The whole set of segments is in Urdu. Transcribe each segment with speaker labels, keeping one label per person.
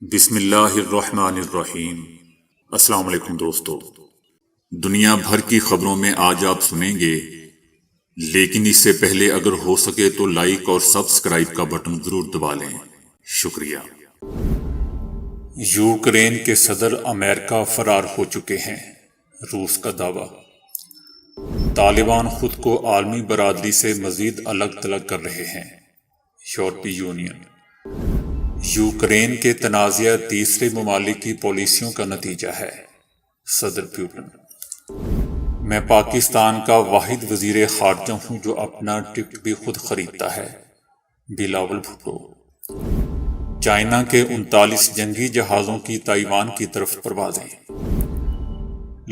Speaker 1: بسم اللہ الرحمن الرحیم۔ السلام علیکم دوستو، دنیا بھر کی خبروں میں آج آپ سنیں گے، لیکن اس سے پہلے اگر ہو سکے تو لائک اور سبسکرائب کا بٹن ضرور دبا لیں۔ شکریہ۔ یوکرین کے صدر امریکہ فرار ہو چکے ہیں، روس کا دعویٰ۔ طالبان خود کو عالمی برادری سے مزید الگ تھلگ کر رہے ہیں، یورپی یونین۔ یوکرین کے تنازعہ تیسرے ممالک کی پالیسیوں کا نتیجہ ہے، صدر پوٹن۔ میں پاکستان کا واحد وزیر خارجہ ہوں جو اپنا ٹکٹ بھی خود خریدتا ہے، بلاول بھٹو۔ چائنا کے 39 جنگی جہازوں کی تائیوان کی طرف پروازیں۔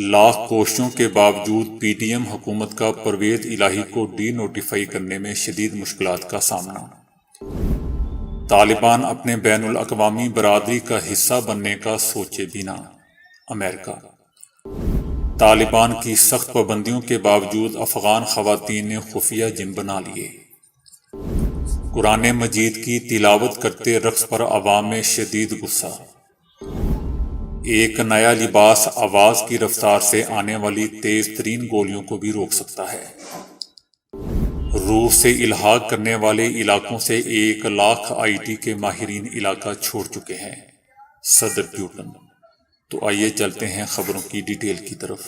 Speaker 1: لاکھ کوششوں کے باوجود پی ٹی ایم حکومت کا پرویز الہی کو ڈی نوٹیفائی کرنے میں شدید مشکلات کا سامنا۔ طالبان اپنے بین الاقوامی برادری کا حصہ بننے کا سوچے بھی نہ، امریکہ۔ طالبان کی سخت پابندیوں کے باوجود افغان خواتین نے خفیہ جم بنا لیے۔ قرآن مجید کی تلاوت کرتے رقص پر عوام میں شدید غصہ۔ ایک نیا لباس آواز کی رفتار سے آنے والی تیز ترین گولیوں کو بھی روک سکتا ہے۔ روس سے الحاق کرنے والے علاقوں سے 1,00,000 آئی ٹی کے ماہرین علاقہ چھوڑ چکے ہیں، صدر پوٹن۔ تو آئیے چلتے ہیں خبروں کی ڈیٹیل کی طرف۔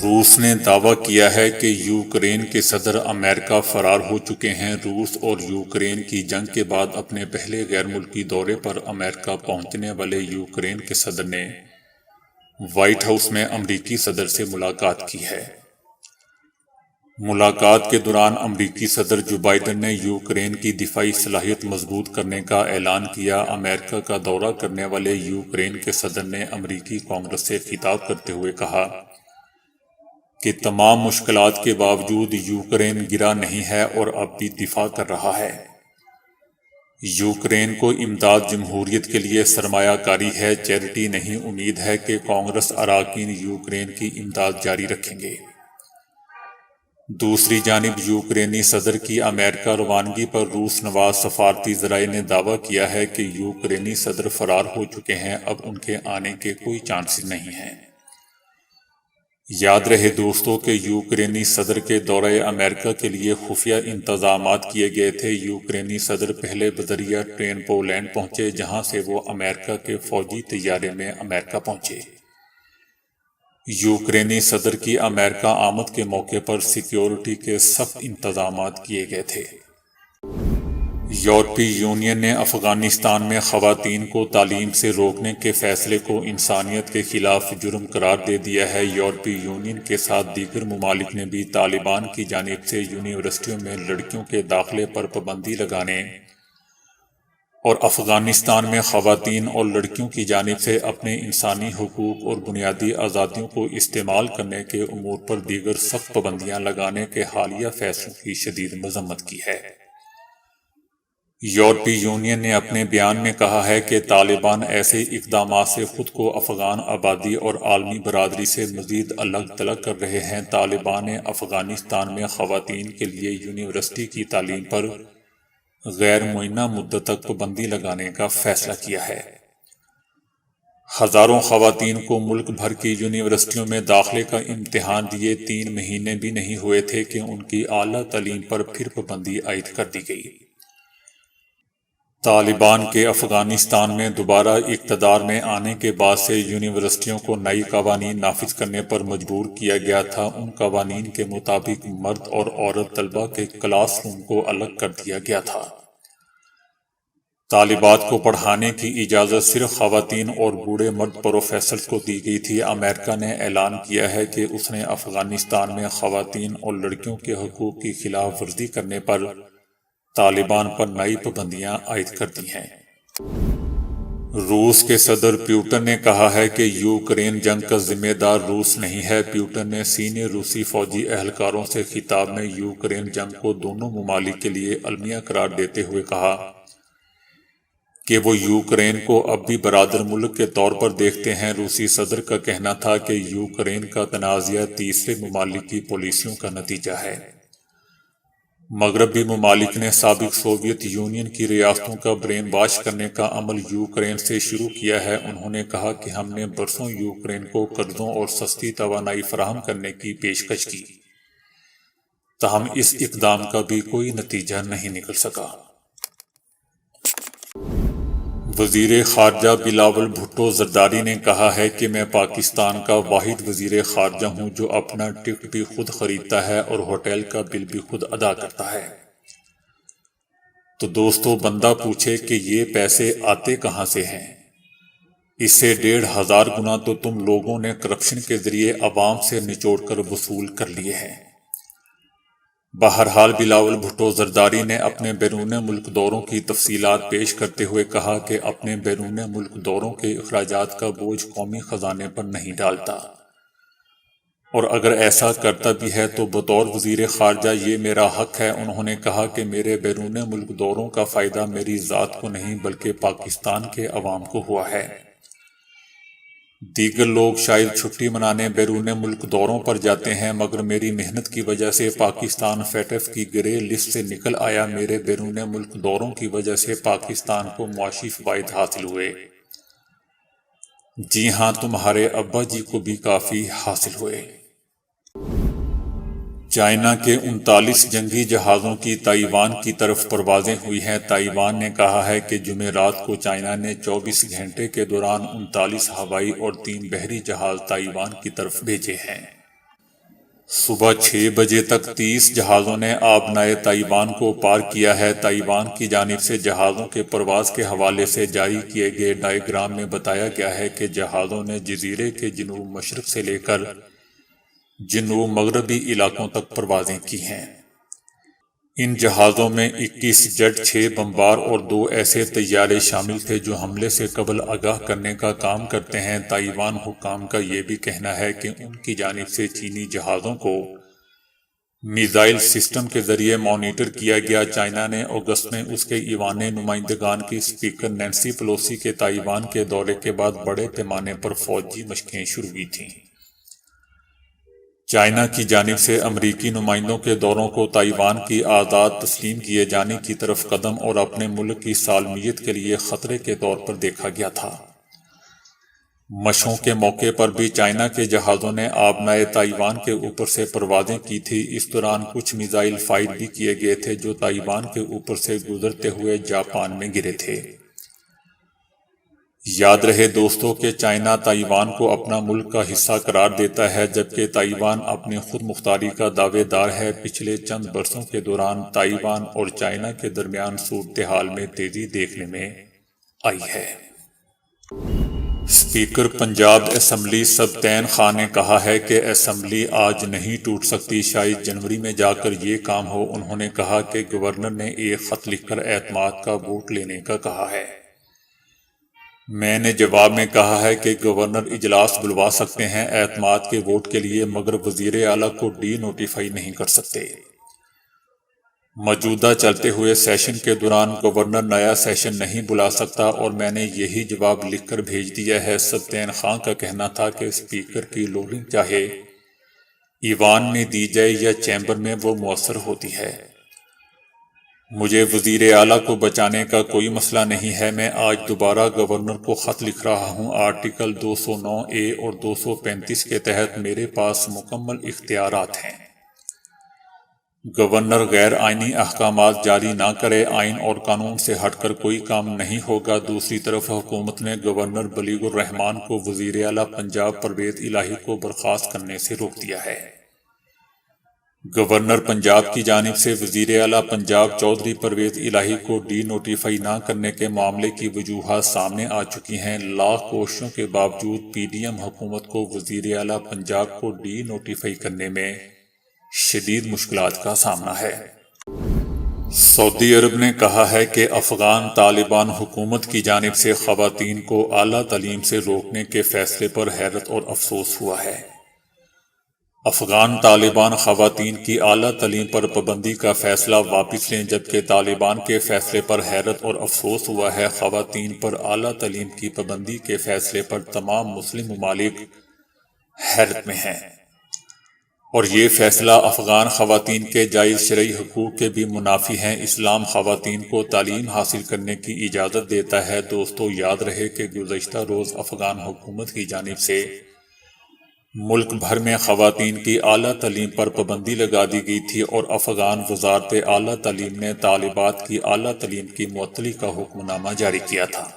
Speaker 1: روس نے دعویٰ کیا ہے کہ یوکرین کے صدر امریکہ فرار ہو چکے ہیں۔ روس اور یوکرین کی جنگ کے بعد اپنے پہلے غیر ملکی دورے پر امریکہ پہنچنے والے یوکرین کے صدر نے وائٹ ہاؤس میں امریکی صدر سے ملاقات کی ہے۔ ملاقات کے دوران امریکی صدر جو بائیڈن نے یوکرین کی دفاعی صلاحیت مضبوط کرنے کا اعلان کیا۔ امریکہ کا دورہ کرنے والے یوکرین کے صدر نے امریکی کانگریس سے خطاب کرتے ہوئے کہا کہ تمام مشکلات کے باوجود یوکرین گرا نہیں ہے اور اب بھی دفاع کر رہا ہے۔ یوکرین کو امداد جمہوریت کے لیے سرمایہ کاری ہے، چیریٹی نہیں۔ امید ہے کہ کانگریس اراکین یوکرین کی امداد جاری رکھیں گے۔ دوسری جانب یوکرینی صدر کی امریکہ روانگی پر روس نواز سفارتی ذرائع نے دعویٰ کیا ہے کہ یوکرینی صدر فرار ہو چکے ہیں، اب ان کے آنے کے کوئی چانسز نہیں ہیں۔ یاد رہے دوستوں کہ یوکرینی صدر کے دورہ امریکہ کے لیے خفیہ انتظامات کیے گئے تھے۔ یوکرینی صدر پہلے بذریعہ ٹرین پولینڈ پہنچے، جہاں سے وہ امریکہ کے فوجی طیارے میں امریکہ پہنچے۔ یوکرینی صدر کی امریکہ آمد کے موقع پر سیکیورٹی کے سخت انتظامات کیے گئے تھے۔ یورپی یونین نے افغانستان میں خواتین کو تعلیم سے روکنے کے فیصلے کو انسانیت کے خلاف جرم قرار دے دیا ہے۔ یورپی یونین کے ساتھ دیگر ممالک نے بھی طالبان کی جانب سے یونیورسٹیوں میں لڑکیوں کے داخلے پر پابندی لگانے اور افغانستان میں خواتین اور لڑکیوں کی جانب سے اپنے انسانی حقوق اور بنیادی آزادیوں کو استعمال کرنے کے امور پر دیگر سخت پابندیاں لگانے کے حالیہ فیصلوں کی شدید مذمت کی ہے۔ یورپی یونین نے اپنے بیان میں کہا ہے کہ طالبان ایسے اقدامات سے خود کو افغان آبادی اور عالمی برادری سے مزید الگ تھلگ کر رہے ہیں۔ طالبان نے افغانستان میں خواتین کے لیے یونیورسٹی کی تعلیم پر غیر معینہ مدت تک پابندی لگانے کا فیصلہ کیا ہے۔ ہزاروں خواتین کو ملک بھر کی یونیورسٹیوں میں داخلے کا امتحان دیے 3 مہینے بھی نہیں ہوئے تھے کہ ان کی اعلیٰ تعلیم پر پھر پابندی عائد کر دی گئی۔ طالبان کے افغانستان میں دوبارہ اقتدار میں آنے کے بعد سے یونیورسٹیوں کو نئی قوانین نافذ کرنے پر مجبور کیا گیا تھا۔ ان قوانین کے مطابق مرد اور عورت طلبہ کے کلاس روم کو الگ کر دیا گیا تھا۔ طالبات کو پڑھانے کی اجازت صرف خواتین اور بوڑھے مرد پروفیسرز کو دی گئی تھی۔ امریکہ نے اعلان کیا ہے کہ اس نے افغانستان میں خواتین اور لڑکیوں کے حقوق کی خلاف ورزی کرنے پر طالبان پر نئی پابندیاں عائد کر دی ہیں۔ روس کے صدر پوٹن نے کہا ہے کہ یوکرین جنگ کا ذمہ دار روس نہیں ہے۔ پوٹن نے سینئر روسی فوجی اہلکاروں سے خطاب میں یوکرین جنگ کو دونوں ممالک کے لیے المیہ قرار دیتے ہوئے کہا کہ وہ یوکرین کو اب بھی برادر ملک کے طور پر دیکھتے ہیں۔ روسی صدر کا کہنا تھا کہ یوکرین کا تنازعہ تیسرے ممالک کی پالیسیوں کا نتیجہ ہے۔ مغربی ممالک نے سابق سوویت یونین کی ریاستوں کا برین واش کرنے کا عمل یوکرین سے شروع کیا ہے۔ انہوں نے کہا کہ ہم نے برسوں یوکرین کو قرضوں اور سستی توانائی فراہم کرنے کی پیشکش کی، تاہم اس اقدام کا بھی کوئی نتیجہ نہیں نکل سکا۔ وزیر خارجہ بلاول بھٹو زرداری نے کہا ہے کہ میں پاکستان کا واحد وزیر خارجہ ہوں جو اپنا ٹکٹ بھی خود خریدتا ہے اور ہوٹل کا بل بھی خود ادا کرتا ہے۔ تو دوستو، بندہ پوچھے کہ یہ پیسے آتے کہاں سے ہیں؟ اس سے 1500 گنا تو تم لوگوں نے کرپشن کے ذریعے عوام سے نچوڑ کر وصول کر لیے ہیں۔ بہرحال بلاول بھٹو زرداری نے اپنے بیرون ملک دوروں کی تفصیلات پیش کرتے ہوئے کہا کہ اپنے بیرون ملک دوروں کے اخراجات کا بوجھ قومی خزانے پر نہیں ڈالتا، اور اگر ایسا کرتا بھی ہے تو بطور وزیر خارجہ یہ میرا حق ہے۔ انہوں نے کہا کہ میرے بیرون ملک دوروں کا فائدہ میری ذات کو نہیں بلکہ پاکستان کے عوام کو ہوا ہے۔ دیگر لوگ شاید چھٹی منانے بیرون ملک دوروں پر جاتے ہیں، مگر میری محنت کی وجہ سے پاکستان فیٹف کی گرے لسٹ سے نکل آیا۔ میرے بیرون ملک دوروں کی وجہ سے پاکستان کو معاشی فوائد حاصل ہوئے۔ جی ہاں، تمہارے ابا جی کو بھی کافی حاصل ہوئے۔ چائنا کے 39 جنگی جہازوں کی تائیوان کی طرف پروازیں ہوئی ہیں۔ تائیوان نے کہا ہے کہ جمعرات کو چائنا نے 24 گھنٹے کے دوران 39 ہوائی اور 3 بحری جہاز تائیوان کی طرف بھیجے ہیں۔ صبح 6 بجے تک 30 جہازوں نے آبنائے تائیوان کو پار کیا ہے۔ تائیوان کی جانب سے جہازوں کے پرواز کے حوالے سے جاری کیے گئے ڈائیگرام میں بتایا گیا ہے کہ جہازوں نے جزیرے کے جنوب مشرق سے لے کر جنوب مغربی علاقوں تک پروازیں کی ہیں۔ ان جہازوں میں 21 جیٹ، 6 بمبار اور 2 ایسے طیارے شامل تھے جو حملے سے قبل آگاہ کرنے کا کام کرتے ہیں۔ تائیوان حکام کا یہ بھی کہنا ہے کہ ان کی جانب سے چینی جہازوں کو میزائل سسٹم کے ذریعے مانیٹر کیا گیا۔ چائنا نے اگست میں اس کے ایوان نمائندگان کی اسپیکر نینسی پیلوسی کے تائیوان کے دورے کے بعد بڑے پیمانے پر فوجی مشقیں شروع کی تھیں۔ چائنا کی جانب سے امریکی نمائندوں کے دوروں کو تائیوان کی آزاد تسلیم کیے جانے کی طرف قدم اور اپنے ملک کی سالمیت کے لیے خطرے کے طور پر دیکھا گیا تھا۔ مشقوں کے موقع پر بھی چائنا کے جہازوں نے آبنائے تائیوان کے اوپر سے پروازیں کی تھی۔ اس دوران کچھ میزائل فائر بھی کیے گئے تھے جو تائیوان کے اوپر سے گزرتے ہوئے جاپان میں گرے تھے۔ یاد رہے دوستو کہ چائنا تائیوان کو اپنا ملک کا حصہ قرار دیتا ہے، جبکہ تائیوان اپنی خود مختاری کا دعوے دار ہے۔ پچھلے چند برسوں کے دوران تائیوان اور چائنا کے درمیان صورتحال میں تیزی دیکھنے میں آئی ہے۔ اسپیکر پنجاب اسمبلی سبطین خان نے کہا ہے کہ اسمبلی آج نہیں ٹوٹ سکتی، شاید جنوری میں جا کر یہ کام ہو۔ انہوں نے کہا کہ گورنر نے ایک خط لکھ کر اعتماد کا ووٹ لینے کا کہا ہے۔ میں نے جواب میں کہا ہے کہ گورنر اجلاس بلوا سکتے ہیں اعتماد کے ووٹ کے لیے، مگر وزیر اعلیٰ کو ڈی نوٹیفائی نہیں کر سکتے۔ موجودہ چلتے ہوئے سیشن کے دوران گورنر نیا سیشن نہیں بلا سکتا، اور میں نے یہی جواب لکھ کر بھیج دیا ہے۔ سبطین خان کا کہنا تھا کہ اسپیکر کی لوڈنگ چاہے ایوان میں دی جائے یا چیمبر میں، وہ مؤثر ہوتی ہے۔ مجھے وزیر اعلیٰ کو بچانے کا کوئی مسئلہ نہیں ہے۔ میں آج دوبارہ گورنر کو خط لکھ رہا ہوں۔ آرٹیکل 209A اور 235 کے تحت میرے پاس مکمل اختیارات ہیں۔ گورنر غیر آئینی احکامات جاری نہ کرے، آئین اور قانون سے ہٹ کر کوئی کام نہیں ہوگا۔ دوسری طرف حکومت نے گورنر بلیغ الرحمان کو وزیر اعلیٰ پنجاب پرویز الہی کو برخاست کرنے سے روک دیا ہے۔ گورنر پنجاب کی جانب سے وزیر اعلیٰ پنجاب چودھری پرویز الہی کو ڈی نوٹیفائی نہ کرنے کے معاملے کی وجوہات سامنے آ چکی ہیں۔ لاکھ کوششوں کے باوجود پی ڈی ایم حکومت کو وزیر اعلیٰ پنجاب کو ڈی نوٹیفائی کرنے میں شدید مشکلات کا سامنا ہے۔ سعودی عرب نے کہا ہے کہ افغان طالبان حکومت کی جانب سے خواتین کو اعلیٰ تعلیم سے روکنے کے فیصلے پر حیرت اور افسوس ہوا ہے۔ افغان طالبان خواتین کی اعلیٰ تعلیم پر پابندی کا فیصلہ واپس لیں، جبکہ طالبان کے فیصلے پر حیرت اور افسوس ہوا ہے۔ خواتین پر اعلیٰ تعلیم کی پابندی کے فیصلے پر تمام مسلم ممالک حیرت میں ہیں۔ اور یہ فیصلہ افغان خواتین کے جائز شرعی حقوق کے بھی منافی ہیں۔ اسلام خواتین کو تعلیم حاصل کرنے کی اجازت دیتا ہے۔ دوستو، یاد رہے کہ گزشتہ روز افغان حکومت کی جانب سے ملک بھر میں خواتین کی اعلیٰ تعلیم پر پابندی لگا دی گئی تھی اور افغان وزارت اعلیٰ تعلیم نے طالبات کی اعلیٰ تعلیم کی معطلی کا حکم نامہ جاری کیا تھا۔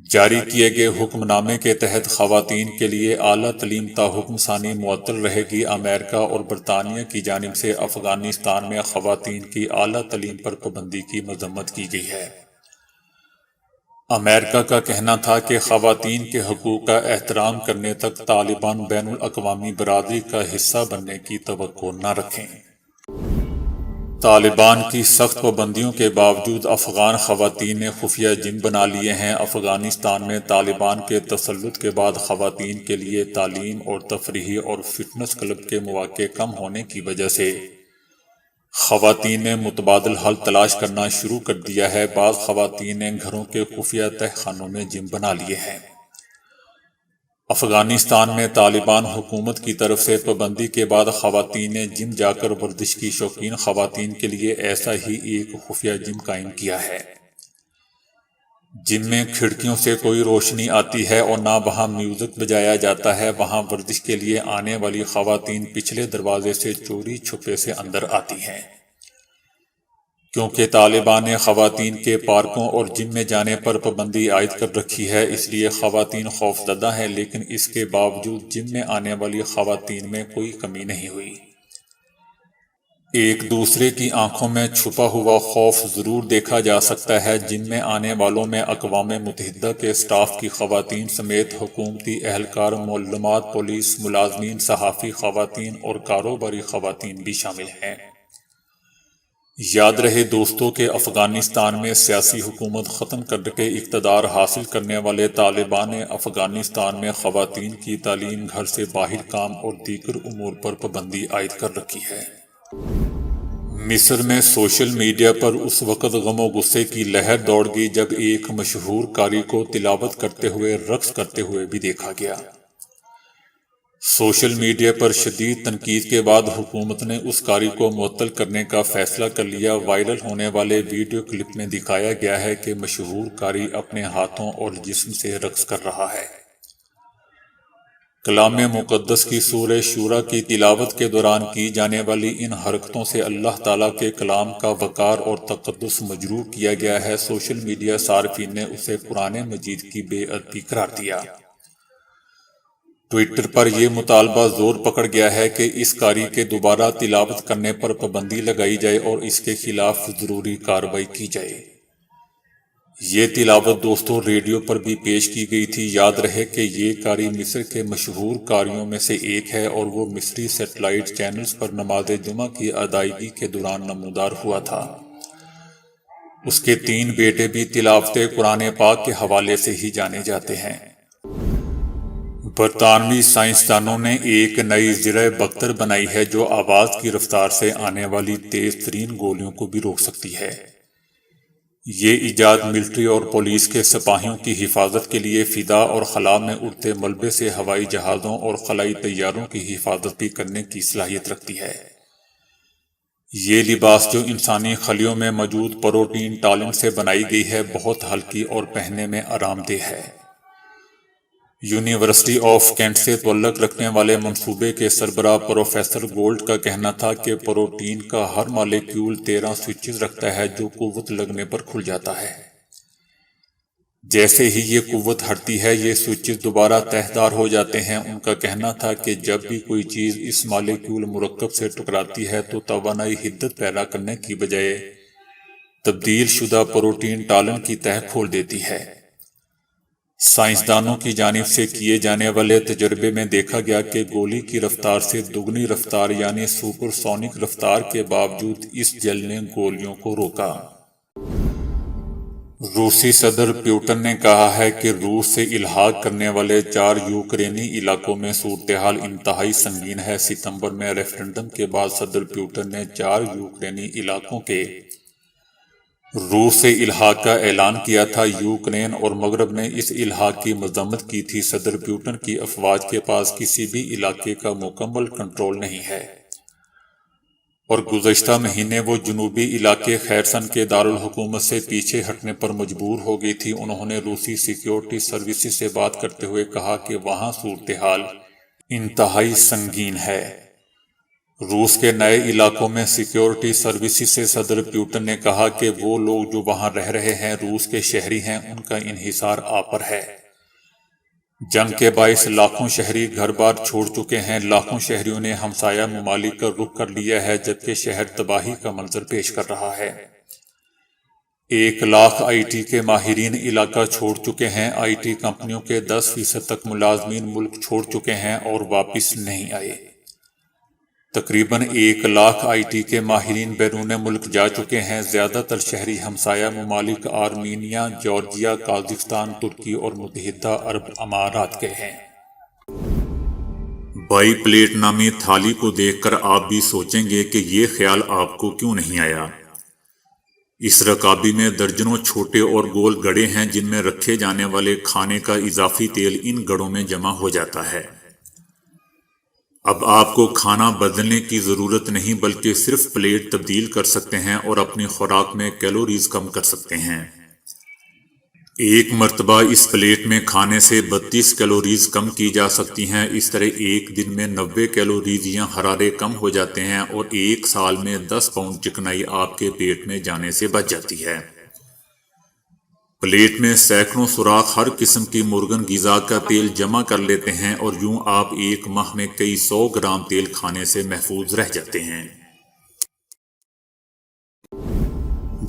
Speaker 1: جاری کیے گئے حکم نامے کے تحت خواتین کے لیے اعلیٰ تعلیم تا حکم ثانی معطل رہے گی۔ امریکہ اور برطانیہ کی جانب سے افغانستان میں خواتین کی اعلیٰ تعلیم پر پابندی کی مذمت کی گئی ہے۔ امریکہ کا کہنا تھا کہ خواتین کے حقوق کا احترام کرنے تک طالبان بین الاقوامی برادری کا حصہ بننے کی توقع نہ رکھیں۔ طالبان کی سخت پابندیوں کے باوجود افغان خواتین نے خفیہ جم بنا لیے ہیں۔ افغانستان میں طالبان کے تسلط کے بعد خواتین کے لیے تعلیم اور تفریحی اور فٹنس کلب کے مواقع کم ہونے کی وجہ سے خواتین نے متبادل حل تلاش کرنا شروع کر دیا ہے۔ بعض خواتین نے گھروں کے خفیہ تہہ خانوں میں جم بنا لیے ہیں۔ افغانستان میں طالبان حکومت کی طرف سے پابندی کے بعد خواتین نے جم جا کر ورزش کی شوقین خواتین کے لیے ایسا ہی ایک خفیہ جم قائم کیا ہے۔ جم میں کھڑکیوں سے کوئی روشنی آتی ہے اور نہ وہاں میوزک بجایا جاتا ہے۔ وہاں ورزش کے لیے آنے والی خواتین پچھلے دروازے سے چوری چھپے سے اندر آتی ہیں۔ کیونکہ طالبان نے خواتین کے پارکوں اور جم میں جانے پر پابندی عائد کر رکھی ہے، اس لیے خواتین خوفزدہ ہیں، لیکن اس کے باوجود جم میں آنے والی خواتین میں کوئی کمی نہیں ہوئی۔ ایک دوسرے کی آنکھوں میں چھپا ہوا خوف ضرور دیکھا جا سکتا ہے۔ جم میں آنے والوں میں اقوام متحدہ کے اسٹاف کی خواتین سمیت حکومتی اہلکار، معلمات، پولیس ملازمین، صحافی خواتین اور کاروباری خواتین بھی شامل ہیں۔ یاد رہے دوستو کہ افغانستان میں سیاسی حکومت ختم کر کے اقتدار حاصل کرنے والے طالبان نے افغانستان میں خواتین کی تعلیم، گھر سے باہر کام اور دیگر امور پر پابندی عائد کر رکھی ہے۔ مصر میں سوشل میڈیا پر اس وقت غم و غصے کی لہر دوڑ گئی جب ایک مشہور قاری کو تلاوت کرتے ہوئے رقص کرتے ہوئے بھی دیکھا گیا۔ سوشل میڈیا پر شدید تنقید کے بعد حکومت نے اس قاری کو معطل کرنے کا فیصلہ کر لیا۔ وائرل ہونے والے ویڈیو کلپ میں دکھایا گیا ہے کہ مشہور قاری اپنے ہاتھوں اور جسم سے رقص کر رہا ہے۔ کلام مقدس کی سورہ شورى کی تلاوت کے دوران کی جانے والی ان حرکتوں سے اللہ تعالیٰ کے کلام کا وقار اور تقدس مجروح کیا گیا ہے۔ سوشل میڈیا صارفین نے اسے قرآن مجید کی بے ادبی قرار دیا۔ ٹویٹر پر یہ مطالبہ زور پکڑ گیا ہے کہ اس قاری کے دوبارہ تلاوت کرنے پر پابندی لگائی جائے اور اس کے خلاف ضروری کارروائی کی جائے۔ یہ تلاوت دوستوں ریڈیو پر بھی پیش کی گئی تھی۔ یاد رہے کہ یہ قاری مصر کے مشہور قاریوں میں سے ایک ہے اور وہ مصری سیٹلائٹ چینلز پر نماز جمعہ کی ادائیگی کے دوران نمودار ہوا تھا۔ اس کے 3 بیٹے بھی تلاوت قرآن پاک کے حوالے سے ہی جانے جاتے ہیں۔ برطانوی سائنسدانوں نے ایک نئی زرہ بختر بنائی ہے جو آواز کی رفتار سے آنے والی تیز ترین گولیوں کو بھی روک سکتی ہے۔ یہ ایجاد ملٹری اور پولیس کے سپاہیوں کی حفاظت کے لیے فضا اور خلا میں اڑتے ملبے سے ہوائی جہازوں اور خلائی طیاروں کی حفاظت بھی کرنے کی صلاحیت رکھتی ہے۔ یہ لباس جو انسانی خلیوں میں موجود پروٹین ٹالن سے بنائی گئی ہے بہت ہلکی اور پہننے میں آرام دہ ہے۔ یونیورسٹی آف کینٹ سے تعلق رکھنے والے منصوبے کے سربراہ پروفیسر گولڈ کا کہنا تھا کہ پروٹین کا ہر مالیکیول 13 سوئچز رکھتا ہے جو قوت لگنے پر کھل جاتا ہے۔ جیسے ہی یہ قوت ہٹتی ہے یہ سوئچز دوبارہ تہہ دار ہو جاتے ہیں۔ ان کا کہنا تھا کہ جب بھی کوئی چیز اس مالیکیول مرکب سے ٹکراتی ہے تو توانائی حدت پیدا کرنے کی بجائے تبدیل شدہ پروٹین ٹالن کی تہہ کھول دیتی ہے۔ سائنسدانوں کی جانب سے کیے جانے والے تجربے میں دیکھا گیا کہ گولی کی رفتار سے دگنی رفتار یعنی سپر سونک رفتار کے باوجود اس جیل نے گولیوں کو روکا۔ روسی صدر پیوٹن نے کہا ہے کہ روس سے الحاق کرنے والے 4 یوکرینی علاقوں میں صورتحال انتہائی سنگین ہے۔ ستمبر میں ریفرنڈم کے بعد صدر پیوٹن نے 4 یوکرینی علاقوں کے روس سے الحاق کا اعلان کیا تھا۔ یوکرین اور مغرب نے اس الحاق کی مذمت کی تھی۔ صدر پوٹن کی افواج کے پاس کسی بھی علاقے کا مکمل کنٹرول نہیں ہے اور گزشتہ مہینے وہ جنوبی علاقے خیرسن کے دارالحکومت سے پیچھے ہٹنے پر مجبور ہو گئی تھی۔ انہوں نے روسی سیکیورٹی سروسز سے بات کرتے ہوئے کہا کہ وہاں صورتحال انتہائی سنگین ہے۔ روس کے نئے علاقوں میں سیکیورٹی سروسز سے صدر پوٹن نے کہا کہ وہ لوگ جو وہاں رہ رہے ہیں روس کے شہری ہیں، ان کا انحصار آپ پر ہے۔ جنگ کے باعث لاکھوں شہری گھر بار چھوڑ چکے ہیں۔ لاکھوں شہریوں نے ہمسایہ ممالک کا رخ کر لیا ہے، جبکہ شہر تباہی کا منظر پیش کر رہا ہے۔ 1 لاکھ آئی ٹی کے ماہرین علاقہ چھوڑ چکے ہیں۔ آئی ٹی کمپنیوں کے 10% تک ملازمین ملک چھوڑ چکے ہیں اور واپس نہیں آئے۔ تقریباً 1 لاکھ آئی ٹی کے ماہرین بیرون ملک جا چکے ہیں۔ زیادہ تر شہری ہمسایہ ممالک آرمینیا، جارجیا، قازقستان، ترکی اور متحدہ عرب امارات کے ہیں۔ بائی پلیٹ نامی تھالی کو دیکھ کر آپ بھی سوچیں گے کہ یہ خیال آپ کو کیوں نہیں آیا۔ اس رکابی میں درجنوں چھوٹے اور گول گڑھے ہیں جن میں رکھے جانے والے کھانے کا اضافی تیل ان گڑھوں میں جمع ہو جاتا ہے۔ اب آپ کو کھانا بدلنے کی ضرورت نہیں، بلکہ صرف پلیٹ تبدیل کر سکتے ہیں اور اپنی خوراک میں کیلوریز کم کر سکتے ہیں۔ ایک مرتبہ اس پلیٹ میں کھانے سے 32 کیلوریز کم کی جا سکتی ہیں۔ اس طرح ایک دن میں 90 کیلوریز یا حرارے کم ہو جاتے ہیں اور 1 سال میں 10 پاؤنڈ چکنائی آپ کے پیٹ میں جانے سے بچ جاتی ہے۔ پلیٹ میں سینکڑوں سوراخ ہر قسم کی مرغن غذا کا تیل جمع کر لیتے ہیں اور یوں آپ ایک ماہ میں کئی 100 گرام تیل کھانے سے محفوظ رہ جاتے ہیں۔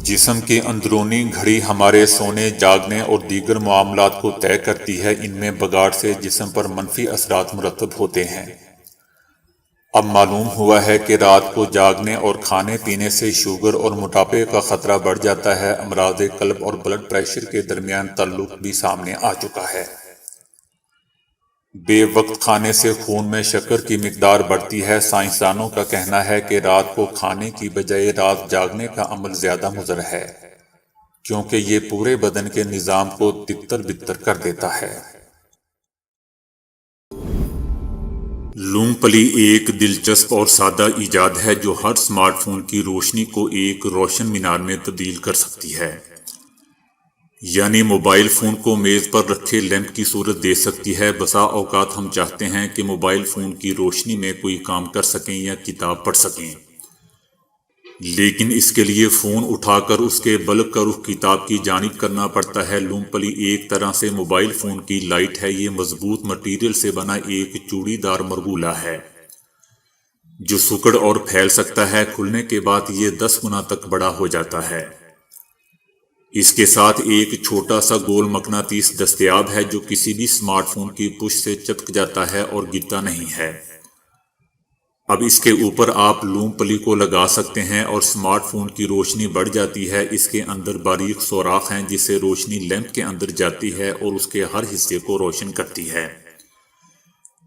Speaker 1: جسم کی اندرونی گھڑی ہمارے سونے، جاگنے اور دیگر معاملات کو طے کرتی ہے۔ ان میں بگاڑ سے جسم پر منفی اثرات مرتب ہوتے ہیں۔ اب معلوم ہوا ہے کہ رات کو جاگنے اور کھانے پینے سے شوگر اور موٹاپے کا خطرہ بڑھ جاتا ہے۔ امراض قلب اور بلڈ پریشر کے درمیان تعلق بھی سامنے آ چکا ہے۔ بے وقت کھانے سے خون میں شکر کی مقدار بڑھتی ہے۔ سائنسدانوں کا کہنا ہے کہ رات کو کھانے کی بجائے رات جاگنے کا عمل زیادہ مضر ہے، کیونکہ یہ پورے بدن کے نظام کو تتر بتر کر دیتا ہے۔ لوم پلی ایک دلچسپ اور سادہ ایجاد ہے جو ہر سمارٹ فون کی روشنی کو ایک روشن مینار میں تبدیل کر سکتی ہے۔ یعنی موبائل فون کو میز پر رکھے لیمپ کی صورت دے سکتی ہے۔ بسا اوقات ہم چاہتے ہیں کہ موبائل فون کی روشنی میں کوئی کام کر سکیں یا کتاب پڑھ سکیں، لیکن اس کے لیے فون اٹھا کر اس کے بلب کا رخ کتاب کی جانب کرنا پڑتا ہے۔ لوم پلی ایک طرح سے موبائل فون کی لائٹ ہے۔ یہ مضبوط مٹیریل سے بنا ایک چوڑی دار مرغولا ہے جو سکڑ اور پھیل سکتا ہے۔ کھلنے کے بعد یہ 10 گنا تک بڑا ہو جاتا ہے۔ اس کے ساتھ ایک چھوٹا سا گول مقناطیس دستیاب ہے جو کسی بھی سمارٹ فون کی پشت سے چپک جاتا ہے اور گرتا نہیں ہے۔ اب اس کے اوپر آپ لوم پلی کو لگا سکتے ہیں اور سمارٹ فون کی روشنی بڑھ جاتی ہے۔ اس کے اندر باریک سوراخ ہیں جس سے روشنی لیمپ کے اندر جاتی ہے اور اس کے ہر حصے کو روشن کرتی ہے۔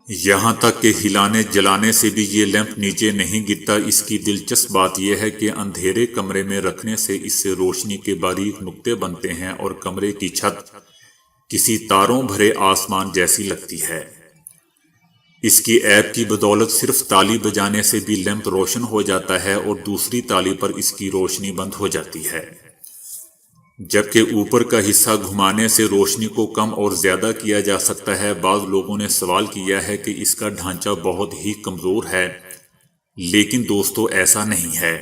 Speaker 1: یہاں تک کہ ہلانے جلانے سے بھی یہ لیمپ نیچے نہیں گرتا۔ اس کی دلچسپ بات یہ ہے کہ اندھیرے کمرے میں رکھنے سے اس سے روشنی کے باریک نقطے بنتے ہیں اور کمرے کی چھت کسی تاروں بھرے آسمان جیسی لگتی ہے۔ اس کی ایپ کی بدولت صرف تالی بجانے سے بھی لیمپ روشن ہو جاتا ہے اور دوسری تالی پر اس کی روشنی بند ہو جاتی ہے، جبکہ اوپر کا حصہ گھمانے سے روشنی کو کم اور زیادہ کیا جا سکتا ہے۔ بعض لوگوں نے سوال کیا ہے کہ اس کا ڈھانچہ بہت ہی کمزور ہے، لیکن دوستو ایسا نہیں ہے۔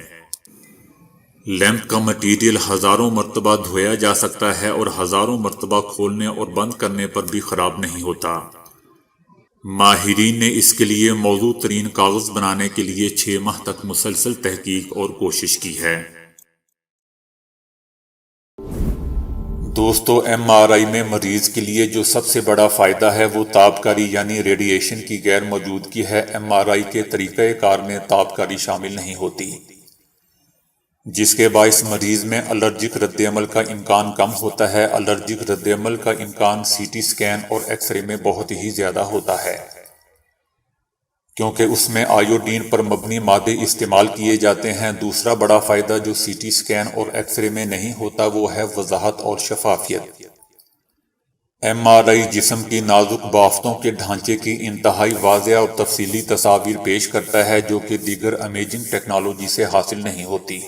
Speaker 1: لیمپ کا مٹیریل ہزاروں مرتبہ دھویا جا سکتا ہے اور ہزاروں مرتبہ کھولنے اور بند کرنے پر بھی خراب نہیں ہوتا۔ ماہرین نے اس کے لیے موزوں ترین کاغذ بنانے کے لیے 6 ماہ تک مسلسل تحقیق اور کوشش کی ہے۔ دوستو، ایم آر آئی میں مریض کے لیے جو سب سے بڑا فائدہ ہے وہ تابکاری یعنی ریڈیشن کی غیر موجودگی ہے۔ ایم آر آئی کے طریقہ کار میں تابکاری شامل نہیں ہوتی، جس کے باعث مریض میں الرجک رد عمل کا امکان کم ہوتا ہے۔ الرجک رد عمل کا امکان سی ٹی سکین اور ایکس رے میں بہت ہی زیادہ ہوتا ہے، کیونکہ اس میں آیوڈین پر مبنی مادے استعمال کیے جاتے ہیں۔ دوسرا بڑا فائدہ جو سی ٹی سکین اور ایکس رے میں نہیں ہوتا وہ ہے وضاحت اور شفافیت۔ ایم آر آئی جسم کی نازک بافتوں کے ڈھانچے کی انتہائی واضح اور تفصیلی تصاویر پیش کرتا ہے جو کہ دیگر امیجنگ ٹیکنالوجی سے حاصل نہیں ہوتی۔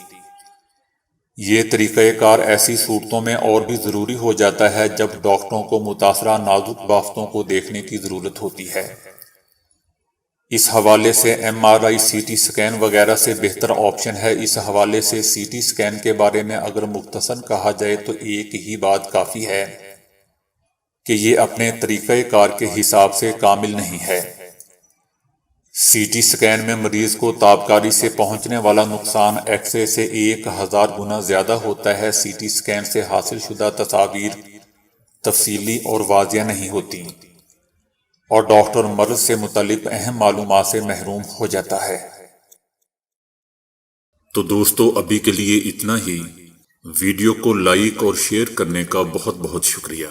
Speaker 1: یہ طریقہ کار ایسی صورتوں میں اور بھی ضروری ہو جاتا ہے جب ڈاکٹروں کو متاثرہ نازک بافتوں کو دیکھنے کی ضرورت ہوتی ہے۔ اس حوالے سے ایم آر آئی سی ٹی سکین وغیرہ سے بہتر آپشن ہے۔ اس حوالے سے سی ٹی سکین کے بارے میں اگر مختصراً کہا جائے تو ایک ہی بات کافی ہے کہ یہ اپنے طریقہ کار کے حساب سے کامل نہیں ہے۔ سی ٹی سکین میں مریض کو تابکاری سے پہنچنے والا نقصان ایکس رے سے 1000 گنا زیادہ ہوتا ہے۔ سی ٹی سکین سے حاصل شدہ تصاویر تفصیلی اور واضح نہیں ہوتی اور ڈاکٹر مرض سے متعلق اہم معلومات سے محروم ہو جاتا ہے۔ تو دوستو ابھی کے لیے اتنا ہی۔ ویڈیو کو لائک اور شیئر کرنے کا بہت بہت شکریہ۔